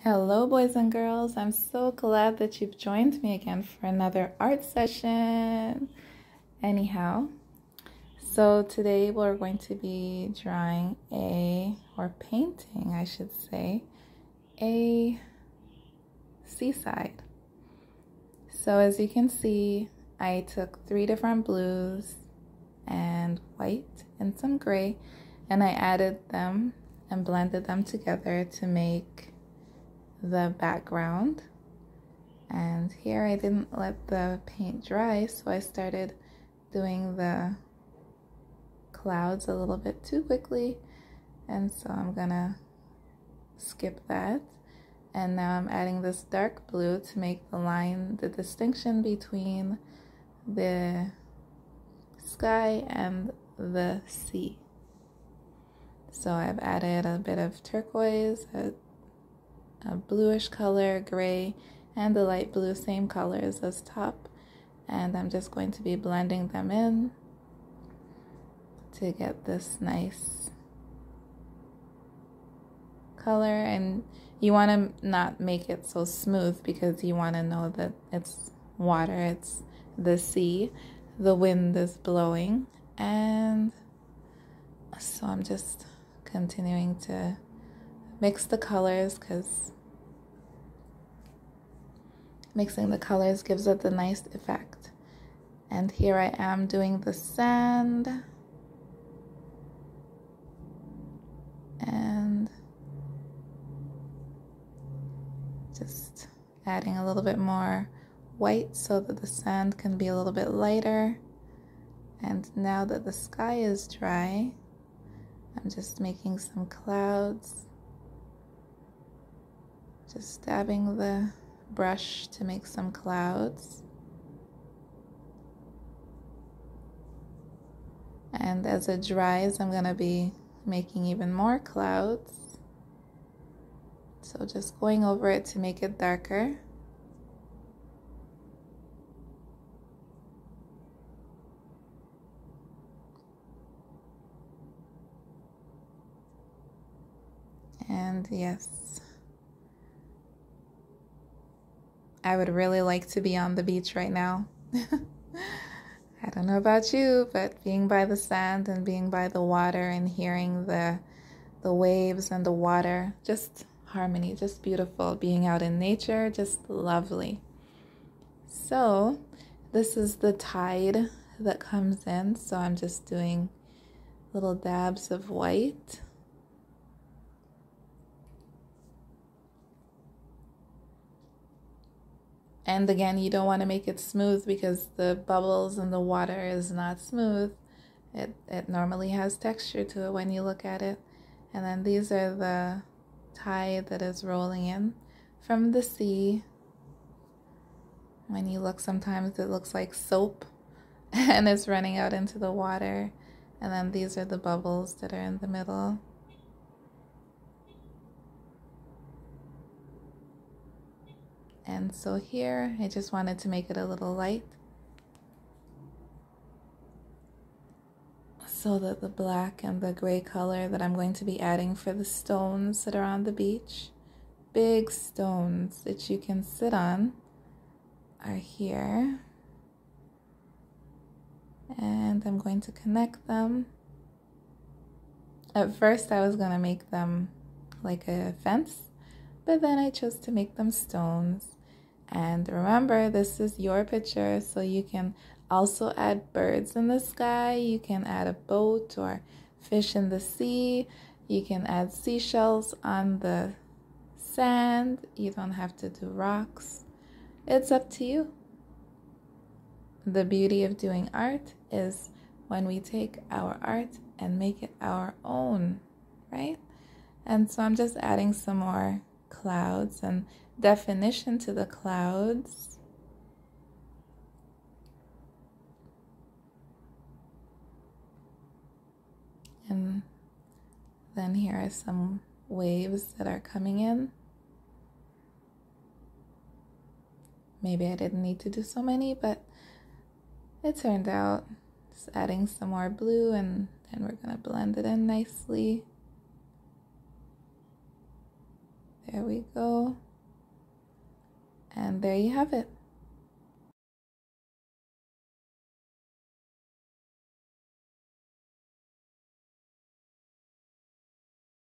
Hello, boys and girls. I'm so glad that you've joined me again for another art session. Anyhow, so today we're going to be drawing or painting, I should say, a seaside. So as you can see, I took 3 different blues and white and some gray, and I added them and blended them together to make the background. And here I didn't let the paint dry, so I started doing the clouds a little bit too quickly, and so I'm gonna skip that. And now I'm adding this dark blue to make the distinction between the sky and the sea. So I've added a bit of turquoise, a bluish color, gray, and the light blue, same colors as top. And I'm just going to be blending them in to get this nice color. And you want to not make it so smooth because you want to know that it's water, it's the sea, the wind is blowing. And so I'm just continuing to mix the colors because mixing the colors gives it the nice effect. And here I am doing the sand. And just adding a little bit more white so that the sand can be a little bit lighter. And now that the sky is dry, I'm just making some clouds. Just dabbing the brush to make some clouds. And as it dries, I'm going to be making even more clouds. So just going over it to make it darker. And yes, I would really like to be on the beach right now. I don't know about you, but being by the sand and being by the water and hearing the waves and the water, just harmony, just beautiful. Being out in nature, just lovely. So this is the tide that comes in, so I'm just doing little dabs of white. And again, you don't want to make it smooth because the bubbles in the water is not smooth. It normally has texture to it when you look at it. And then these are the tide that is rolling in from the sea. When you look, sometimes it looks like soap and it's running out into the water. And then these are the bubbles that are in the middle. And so here, I just wanted to make it a little light so that the black and the gray color that I'm going to be adding for the stones that are on the beach, big stones that you can sit on, are here. And I'm going to connect them. At first, I was going to make them like a fence, but then I chose to make them stones. And remember, this is your picture, so you can also add birds in the sky, you can add a boat or fish in the sea, you can add seashells on the sand, you don't have to do rocks. It's up to you. The beauty of doing art is when we take our art and make it our own, right? And so I'm just adding some more clouds and definition to the clouds. And then here are some waves that are coming in. Maybe I didn't need to do so many, but it turned out. Just adding some more blue, and then we're gonna blend it in nicely. There we go. And there you have it.